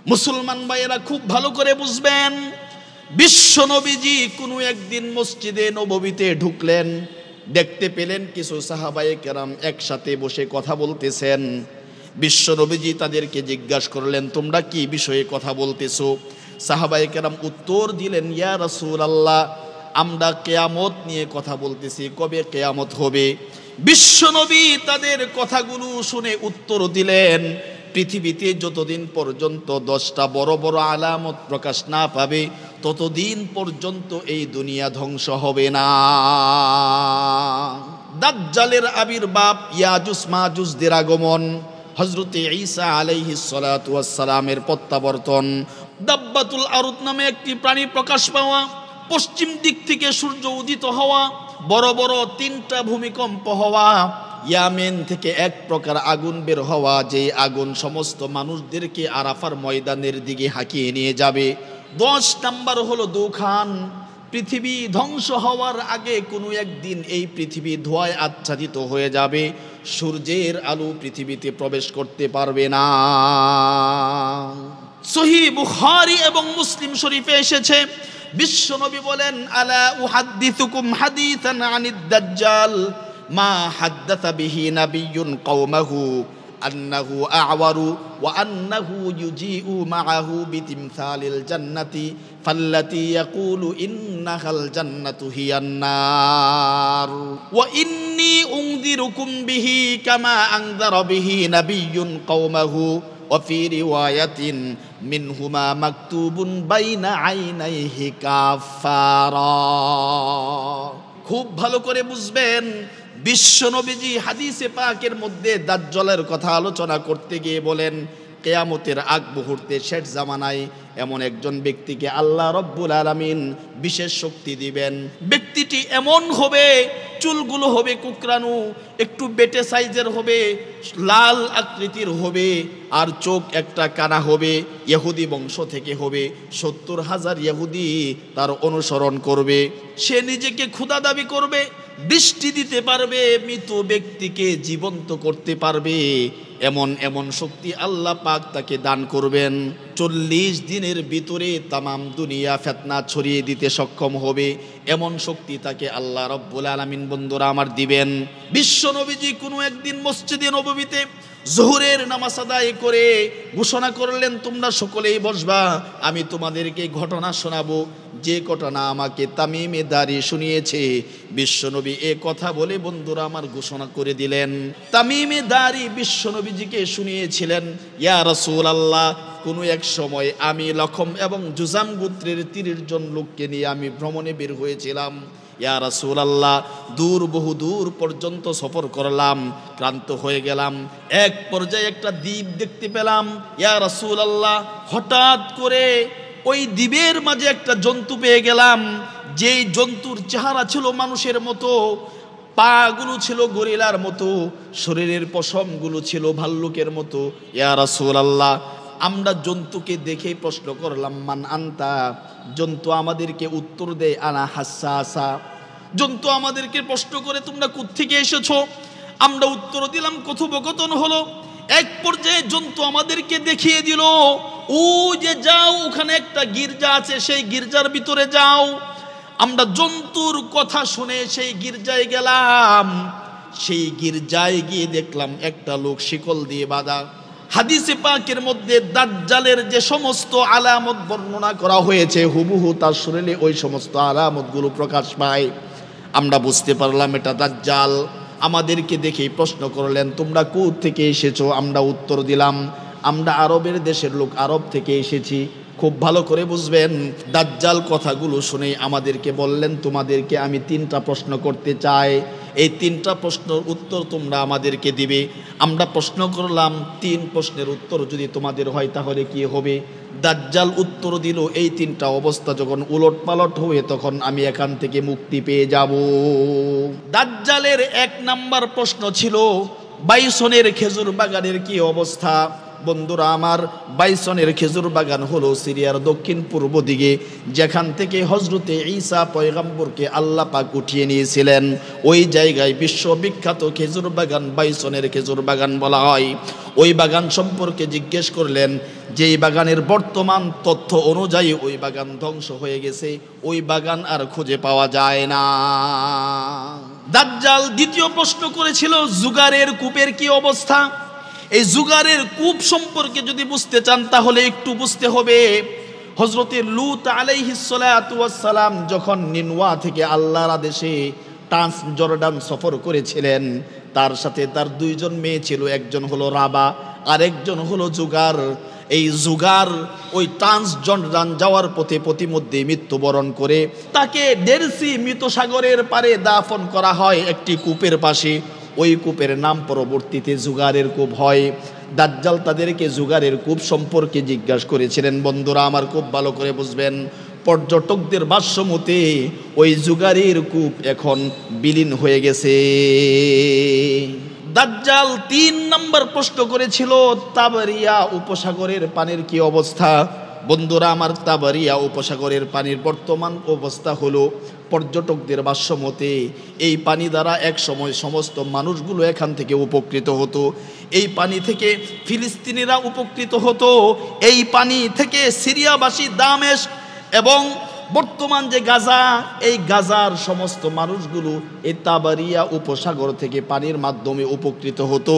মুসলমান ভাইয়েরা খুব ভালো করে বুঝবেন, বিশ্ব নবীজি কোনো একদিন মসজিদে নববীতে ঢুকলেন, দেখতে পেলেন কিছু সাহাবায়ে কেরাম একসাথে বসে কথা বলতেছেন। বিশ্ব নবীজি তাদেরকে জিজ্ঞাসা করলেন, তোমরা কি বিষয়ে কথা বলতেছো? সাহাবায়ে কেরাম উত্তর দিলেন, ইয়া রাসূলুল্লাহ, আমরা কিয়ামত নিয়ে কথা বলতেছি, কবে কিয়ামত হবে। বিশ্ব নবী তাদের কথাগুলো শুনে উত্তর দিলেন, পৃথিবীতে যতদিন পর্যন্ত 10টা বড় বড় আলামত প্রকাশ না পাবে ততদিন পর্যন্ত এই দুনিয়া ধ্বংস হবে না। দাজ্জালের আবির্ভাব, ইয়াজুজ মাজুজদের আগমন, হযরতে ঈসা আলাইহিস সালাতু ওয়াস সালামের প্রত্যাবর্তন, দাব্বাতুল আরদ নামে একটি প্রাণী প্রকাশ পাওয়া, পশ্চিম দিক থেকে সূর্য উদিত হওয়া, বড় বড় 3টা ভূমিকম্প হওয়া, ইয়ামেন থেকে এক প্রকার আগুন বের হওয়া, যে আগুন সমস্ত মানুষদেরকে আরাফার ময়দানের দিকে হাঁকিয়ে নিয়ে যাবে। 10 নাম্বার হলো দুখান। পৃথিবী ধ্বংস হওয়ার আগে কোনো একদিন এই পৃথিবী ধোঁয়ায় আচ্ছাদিত হয়ে যাবে, সূর্যের আলো পৃথিবীতে প্রবেশ করতে পারবে না। সহিহ বুখারী এবং মুসলিম শরীফে এসেছে, বিশ্বনবী বলেন, আলা উহাদ্দিসুকুম হাদিসান আনিদ দাজ্জাল মা হাদ্দাসা বিহি নাবিয়্যুন কওমাহু আন্নাহু আ'ওয়ারু ওয়া আন্নাহু ইউজিউ মা'আহু বিতিমসালিল জান্নাতি ফাল্লাতী ইয়াকুলু ইন্নাহাল জান্নাতু হিয়ান নার ওয়া ইন্নী উনযিরুকুম বিহি কামা আনযারা বিহি নাবিয়্যুন কওমাহু ওয়া ফি রিওয়ায়াতিন মিনহুমা মাকতুবুন বাইনা আইনাইহি কাফারা। খুব ভালো করে বুঝবেন, বিশ্বনবীজি হাদিসে পাকের মধ্যে দাজ্জালের কথা আলোচনা করতে গিয়ে বলেন, কিয়ামতের আগ মুহূর্তে শেষ জামানায় এমন একজন ব্যক্তিকে আল্লাহ রব্বুল আলামিন বিশেষ শক্তি দিবেন। ব্যক্তিটি এমন হবে, চুলগুলো হবে কুকরানো, একটু বেটে সাইজের হবে, লাল আকৃতির হবে, আর চোখ একটা কানা হবে, ইহুদি বংশ থেকে হবে। 70,000 ইহুদি তার অনুসরণ করবে। সে নিজেকে খোদা দাবি করবে, দৃষ্টি দিতে পারবে, মৃত ব্যক্তিকে জীবন্ত করতে পারবে। এমন এমন শক্তি আল্লাহ পাক তাকে দান করবেন। 40 দিনের ভিতরে তামাম দুনিয়া ফিতনা ছড়িয়ে দিতে সক্ষম হবে, এমন শক্তি তাকে আল্লাহ রব্বুল আলামিন বন্ধুরা আমার দিবেন। বিশ্ব নবীজি কোনো একদিন মসজিদে নববীতে জোহরের নামাজ আদায় করে ঘোষণা করলেন, তোমরা সকলেই বসবা, আমি তোমাদেরকে ঘটনা শোনাবো, যে ঘটনা আমাকে তামিমে দারি শুনিয়েছে। বিশ্বনবী এ কথা বলে বন্ধুরা আমার ঘোষণা করে দিলেন। তামিমে দারি বিশ্বনবীজিকে শুনিয়েছিলেন, ইয়া রাসূলুল্লাহ, কোনো এক সময় আমি লখম এবং জুজাম গোত্রের 30 জন লোককে নিয়ে আমি ভ্রমণে বের হয়েছিলাম। ইয়া রাসূলুল্লাহ, বহু দূর পর্যন্ত সফর করলাম, ক্লান্ত হয়ে গেলাম। এক পর্যায়ে একটা দ্বীপ দেখতে পেলাম। ইয়া রাসূলুল্লাহ, হঠাৎ করে ওই দ্বীপের মাঝে একটা জন্তু পেয়ে গেলাম, যেই জন্তুর চেহারা ছিল মানুষের মতো, পাগুলো ছিল গরিলার মতো, শরীরের পশমগুলো ছিল ভাল্লুকের মতো। ইয়া রাসূলুল্লাহ, আমরা জন্তুকে দেখে প্রশ্ন করলাম, মান আনতা? জন্তু আমাদেরকে উত্তর দেয়, আনা হাসাসা। জন্তু আমাদেরকে প্রশ্ন করে, তোমরা কোত্থেকে এসেছো? আমরা উত্তর দিলাম, কথোপকথন হলো। এক পর্যায়ে জন্তু আমাদেরকে দেখিয়ে দিল, ও যে যাও, ওখানে একটা গির্জা আছে, সেই গির্জার ভিতরে যাও। আমরা জন্তুর কথা শুনে সেই গির্জায় গেলাম। সেই গির্জায় গিয়ে দেখলাম একটা লোক শিকল দিয়ে বাঁধা। হাদিসে পাকের মধ্যে দাজ্জালের যে সমস্ত আলামত বর্ণনা করা হয়েছে, হুবহু তার শরীরে ওই সমস্ত আলামতগুলো প্রকাশ পায়। আমরা বুঝতে পারলাম এটা দাজ্জাল। আমাদেরকে দেখেই প্রশ্ন করলেন, তোমরা কোথা থেকে এসেছো? আমরা উত্তর দিলাম, আমরা আরবের দেশের লোক, আরব থেকে এসেছি। খুব ভালো করে বুঝবেন, দাজ্জাল কথাগুলো শুনে আমাদেরকে বললেন, তোমাদেরকে আমি 3টা প্রশ্ন করতে চাই, এই 3টা প্রশ্নের উত্তর তোমরা আমাদেরকে দিবে। আমরা প্রশ্ন করলাম, 3 প্রশ্নের উত্তর যদি তোমাদের হয় তাহলে কি হবে? দাজ্জাল উত্তর দিল, এই 3টা অবস্থা যখন উলট পালট হবে তখন আমি এখান থেকে মুক্তি পেয়ে যাব। দাজ্জালের 1 নাম্বার প্রশ্ন ছিল, বাইসনের খেজুর বাগানের কি অবস্থা? বন্ধুরা আমার, বাইসনের খেজুর বাগান হলো সিরিয়ার দক্ষিণ পূর্ব দিকে, যেখান থেকে হজরতে ঈসা পয়গম্বরকে আল্লাহ পাক উঠিয়ে নিয়েছিলেন। ওই জায়গায় বিশ্ববিখ্যাত খেজুর বাগান বাইসনের খেজুর বাগান বলা হয়। ওই বাগান সম্পর্কে জিজ্ঞেস করলেন, যেই বাগানের বর্তমান তথ্য অনুযায়ী ওই বাগান ধ্বংস হয়ে গেছে, ওই বাগান আর খুঁজে পাওয়া যায় না। দাজ্জাল দ্বিতীয় প্রশ্ন করেছিল, জুগারের কূপের কি অবস্থা? এই জুগারের কূপ সম্পর্কে যদি বুঝতে চান তাহলে একটু বুঝতে হবে, হযরতে লূত আলাইহিস সালাতু ওয়াস সালাম যখন নিনওয়া থেকে আল্লাহর আদেশে ট্রান্স জর্ডান সফর করেছিলেন, তার সাথে তার দুইজন মেয়ে ছিল, একজন হলো রাবা আর একজন হলো জুগার। এই জুগার ওই ট্রান্স জর্ডান যাওয়ার পথে প্রতিমধ্যে মৃত্যুবরণ করে তাকে ডেরসি মৃত সাগরের পারে দাফন করা হয় একটি কূপের পাশে। ওই কূপের নাম পরবর্তীতে জুগারের কূপ হয়। দাজ্জাল তাদেরকে জুগারের কূপ সম্পর্কে জিজ্ঞাসা করেছিলেন। বন্ধুরা আমার, খুব ভালো করে বুঝবেন, পর্যটকদের ভাষ্য মতে ওই জুগারের কূপ এখন বিলীন হয়ে গেছে। দাজ্জাল ৩ নম্বর প্রশ্ন করেছিল, তাবারিয়া উপসাগরের পানির কি অবস্থা? বন্ধুরা আমার, তাবারিয়া উপসাগরের পানির বর্তমান অবস্থা হলো, পর্যটকদের ভাষ্য মতে এই পানি দ্বারা এক সময় সমস্ত মানুষগুলো এখান থেকে উপকৃত হতো। এই পানি থেকে ফিলিস্তিনিরা উপকৃত হতো। এই পানি থেকে সিরিয়াবাসী দামেস্ক এবং বর্তমান যে গাজা, এই গাজার সমস্ত মানুষগুলো এই তাবারিয়া উপসাগর থেকে পানির মাধ্যমে উপকৃত হতো।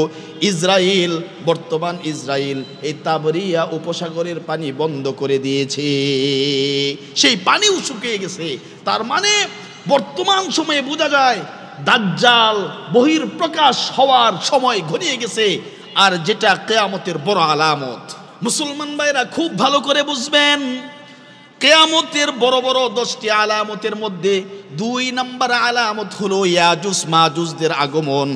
ইসরায়েল, বর্তমান ইসরায়েল এই তাবারিয়া উপসাগরের পানি বন্ধ করে দিয়েছে, সেই পানিও শুকিয়ে গেছে। তার মানে বর্তমান সময়ে বোঝা যায় দাজ্জাল বহির্প্রকাশ হওয়ার সময় ঘনিয়ে গেছে, আর যেটা কিয়ামতের বড় আলামত। মুসলমান ভাইরা খুব ভালো করে বুঝবেন, কিয়ামতের বড় বড় 10টি আলামতের মধ্যে 2 নম্বর আলামত হলো ইয়াজুজ মাজুজদের আগমন।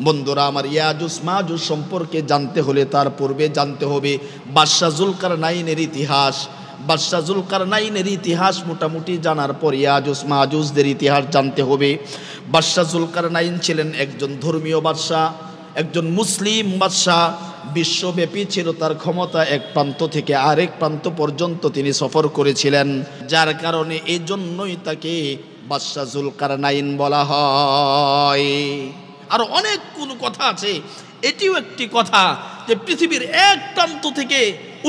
বন্ধুরা আমার, ইয়াজুজ মাজুজ সম্পর্কে জানতে হলে তার পূর্বে জানতে হবে বাদশাহ জুলকারনাইনের ইতিহাস। বাদশাহ জুলকারনাইনের ইতিহাস মোটামুটি জানার পর ইয়াজুজ মাজুজদের ইতিহাস জানতে হবে। বাদশাহ জুলকারনাইন ছিলেন একজন ধর্মীয় বাদশাহ, একজন মুসলিম বাদশাহ। বিশ্বব্যাপী ছিল তার ক্ষমতা, এক প্রান্ত থেকে আরেক প্রান্ত পর্যন্ত তিনি সফর করেছিলেন, যার কারণে এই জন্যই তাকে বাদশাহ জুলকারনাইন বলা হয়। আর অনেক কোনো কথা আছে, এটিও একটি কথা যে পৃথিবীর এক প্রান্ত থেকে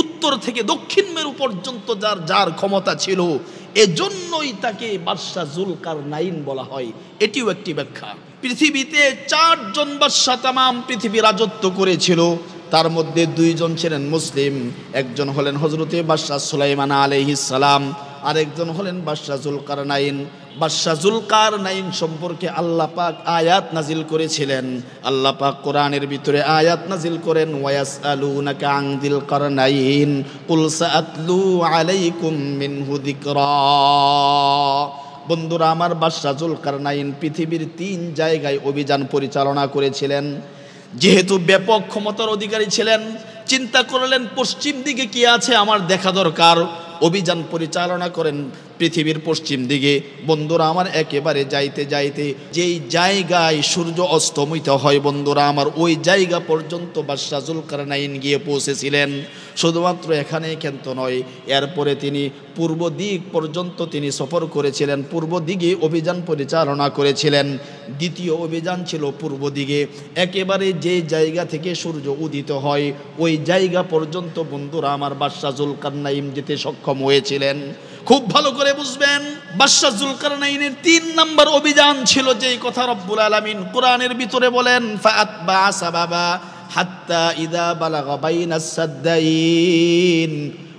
উত্তর থেকে দক্ষিণ মেরু পর্যন্ত যার যার ক্ষমতা ছিল, এজন্যই তাকে বাদশাহ জুলকারনাইন বলা হয়। এটিও একটি ব্যাখ্যা। পৃথিবীতে 4 জন বাদশাহ তামাম পৃথিবী রাজত্ব করেছিল, তার মধ্যে 2 জন ছিলেন মুসলিম। একজন হলেন হযরতে বাদশাহ সুলাইমান আলাইহিস সালাম, আরেকজন হলেন বাদশাহ জুলকারনাইন। বাদশাহ জুলকারনাইন সম্পর্কে আল্লাহ পাক আয়াত নাজিল করেছিলেন। আল্লাহ পাক কোরআনের ভিতরে আয়াত নাজিল করেন, ওয়ায়াসআলুনাকা আন যিল কারনাইন কুল সাআতলু আলাইকুম মিনহু যিকরা। বন্ধুরা আমার, বাদশাহ জুলকারনাইন পৃথিবীর 3 জায়গায় অভিযান পরিচালনা করেছিলেন। যেহেতু ব্যাপক ক্ষমতার অধিকারী ছিলেন, চিন্তা করলেন পশ্চিম দিকে কি আছে আমার দেখা দরকার। অভিযান পরিচালনা করেন পৃথিবীর পশ্চিম দিকে। বন্ধুরা আমার, একেবারে যাইতে যাইতে যেই জায়গায় সূর্য অস্তমিত হয়, বন্ধুরা আমার, ওই জায়গা পর্যন্ত বাদশাহ জুলকারনাইন গিয়ে পৌঁছেছিলেন। শুধুমাত্র এখানেই ক্ষান্ত নয়, এরপরে তিনি পূর্ব দিক পর্যন্ত তিনি সফর করেছিলেন, পূর্ব দিকে অভিযান পরিচালনা করেছিলেন। দ্বিতীয় অভিযান ছিল পূর্ব দিকে, একেবারে যে জায়গা থেকে সূর্য উদিত হয় ওই জায়গা পর্যন্ত বন্ধুরা আমার বাদশাহ জুলকারনাইন যেতে সক্ষম হয়েছিলেন। খুব ভালো করে বুঝবেন, বাদশাহ জুলকারনাইনের 3 নম্বর অভিযান ছিল, যেই কথা রব্বুল আলামিন কোরআনের ভিতরে বলেন, ফাআতবা সাবাবা হাত্তা ইযা বালাগা বাইনাস সাদদাইন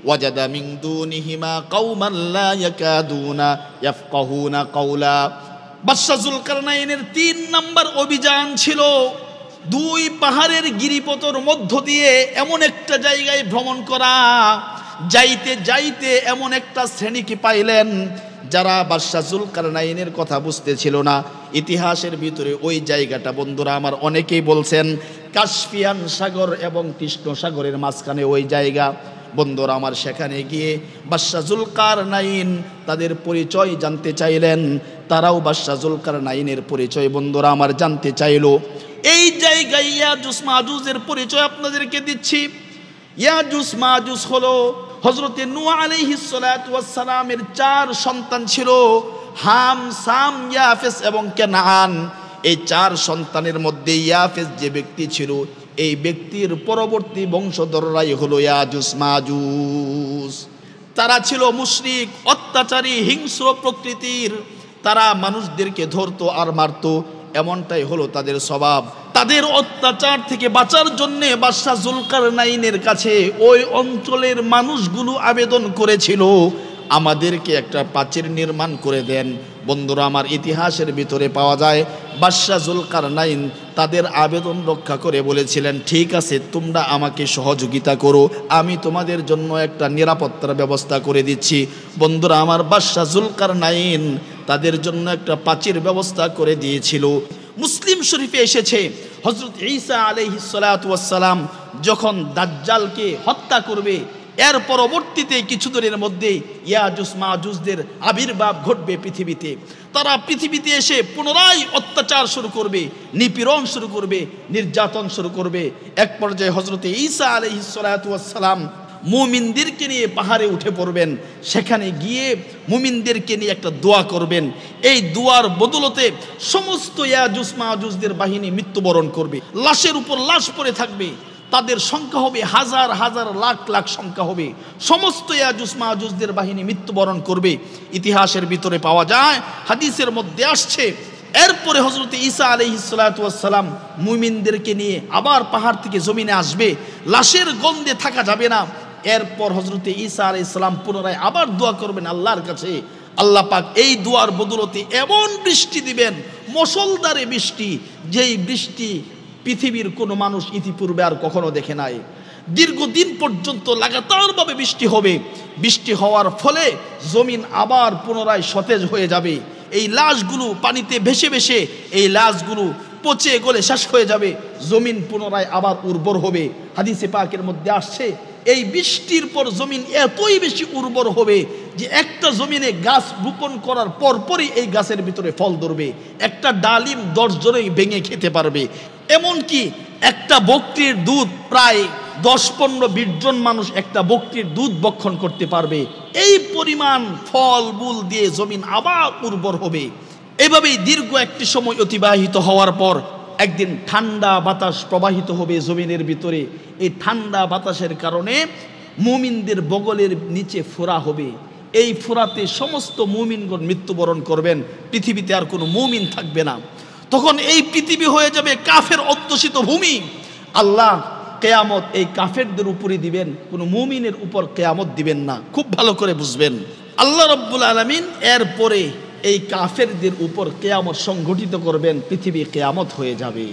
ওয়াজাদা মিন দুনিহিমা কওমান লা ইয়াকাদুনা ইয়াফকাহুনা কাওলা। বাদশাহ জুলকারনাইনের 3 নম্বর অভিযান ছিল 2 পাহাড়ের গিরিপথের মধ্য দিয়ে এমন একটা জায়গায় ভ্রমণ করা। যাইতে যাইতে এমন একটা শ্রেণীকে পাইলেন যারা বাদশাহ জুলকারনাইনের কথা বুঝতেছিল না। ইতিহাসের ভিতরে ওই জায়গাটা বন্ধুরা আমার অনেকেই বলছেন কাস্পিয়ান সাগর এবং কৃষ্ণ সাগরের মাঝখানে ওই জায়গা। বন্ধুরা আমার, সেখানে গিয়ে বাদশাহ জুলকারনাইন তাদের পরিচয় জানতে চাইলেন, তারাও বাদশাহ জুলকারনাইনের পরিচয় বন্ধুরা আমার জানতে চাইল। এই জায়গায় ইয়াজুজ মাজুজের পরিচয় আপনাদেরকে দিচ্ছি। ইয়াজুজ মাজুজ হলো হযরতে নূহ আলাইহিস সালাতু ওয়াস সালামের 4 সন্তান ছিল, হাম, সাম, ইয়াফেস এবং কেনান। এই 4 সন্তানের মধ্যে ইয়াফেস যে ব্যক্তি ছিল, এই ব্যক্তির পরবর্তী বংশধররাই হলো ইয়াজুজ মাজুজ। তারা ছিল মুশরিক, অত্যাচারী, হিংস্র প্রকৃতির। তারা মানুষদেরকে ধরতো আর মারতো, এমনটাই হলো তাদের স্বভাব। তাদের অত্যাচার থেকে বাঁচার জন্য বাদশা জুলকারনাইনের কাছে ওই অঞ্চলের মানুষগুলো আবেদন করেছিল, আমাদেরকে একটা প্রাচীর নির্মাণ করে দেন। বন্ধুরা আমার, ইতিহাসের ভিতরে পাওয়া যায় বাদশা জুলকারনাইন তাদের আবেদন রক্ষা করে বলেছিলেন, ঠিক আছে, তোমরা আমাকে সহযোগিতা করো, আমি তোমাদের জন্য একটা নিরাপত্তার ব্যবস্থা করে দিচ্ছি। বন্ধুরা আমার, বাদশা জুলকারনাইন তাদের জন্য একটা প্রাচীর ব্যবস্থা করে দিয়েছিল। মুসলিম শরীফে এসেছে হযরত ঈসা আলাইহিস সালাতু ওয়াস সালাম যখন দাজ্জালকে হত্যা করবে, এর পরবর্তীতে কিছু দিনের মধ্যে ইয়াজুজ মাজুজদের আবির্ভাব ঘটবে পৃথিবীতে। তারা পৃথিবীতে এসে পুনরায় অত্যাচার শুরু করবে, নিপীড়ন শুরু করবে, নির্যাতন শুরু করবে। এক পর্যায়ে হযরত ঈসা আলাইহিস সালাতু ওয়াস সালাম মুমিনদেরকে নিয়ে পাহাড়ে উঠে পড়বেন। সেখানে গিয়ে মুমিনদেরকে নিয়ে একটা দোয়া করবেন। এই দোয়ার বদলতে সমস্ত ইয়াজুজ মাজুজদের বাহিনী মৃত্যুবরণ করবে, লাশের উপর লাশ পড়ে থাকবে। তাদের সংখ্যা হবে হাজার হাজার, লাখ লাখ সংখ্যা হবে। সমস্ত ইয়াজুজ মাজুজদের বাহিনী মৃত্যুবরণ করবে। ইতিহাসের ভিতরে পাওয়া যায়, হাদিসের মধ্যে আসছে, এরপরে হযরত ঈসা আলাইহিস সালাতু ওয়াস সালাম মুমিনদেরকে নিয়ে আবার পাহাড় থেকে জমিনে আসবে, লাশের গন্ধে থাকা যাবে না। এরপর হযরত ঈসা আলাইহিস সালাম পুনরায় আবার দোয়া করবেন আল্লাহর কাছে। আল্লাহ পাক এই দোয়ার বদলতে এমন বৃষ্টি দিবেন, মুষলধারে বৃষ্টি, যেই বৃষ্টি পৃথিবীর কোনো মানুষ ইতিপূর্বে আর কখনো দেখে নাই। দীর্ঘদিন পর্যন্ত লাগাতারভাবে বৃষ্টি হবে। বৃষ্টি হওয়ার ফলে জমিন আবার পুনরায় সতেজ হয়ে যাবে। এই লাশগুলো পানিতে ভেসে ভেসে এই লাশগুলো পচে গলে শেষ হয়ে যাবে। জমিন পুনরায় আবার উর্বর হবে। হাদিসে পাকের মধ্যে আসছে, এই বৃষ্টির পর জমিন এতই বেশি উর্বর হবে যে একটা জমিনে গাছ রোপণ করার পরপরই এই গাছের ভিতরে ফল ধরবে। একটা ডালিম 10 জনেই ভেঙে খেতে পারবে। এমনকি একটা বকরির দুধ প্রায় 10-15-20 জন মানুষ একটা বকরির দুধ ভক্ষণ করতে পারবে। এই পরিমাণ ফল মূল দিয়ে জমিন আবার উর্বর হবে। এভাবেই দীর্ঘ একটি সময় অতিবাহিত হওয়ার পর একদিন ঠান্ডা বাতাস প্রবাহিত হবে জমিনের ভিতরে। এই ঠান্ডা বাতাসের কারণে মুমিনদের বগলের নিচে ফোঁড়া হবে। এই ফোঁড়াতে সমস্ত মুমিনগণ মৃত্যুবরণ করবেন। পৃথিবীতে আর কোনো মুমিন থাকবে না। তখন এই পৃথিবী হয়ে যাবে কাফের অধ্যুষিত ভূমি। আল্লাহ কিয়ামত এই কাফেরদের উপরে দিবেন, কোনো মুমিনের উপর কিয়ামত দিবেন না। খুব ভালো করে বুঝবেন, আল্লাহ রাব্বুল আলামিন এরপরে এই কাফেরদের উপর কিয়ামত সংঘটিত করবেন, পৃথিবী কিয়ামত হয়ে যাবে।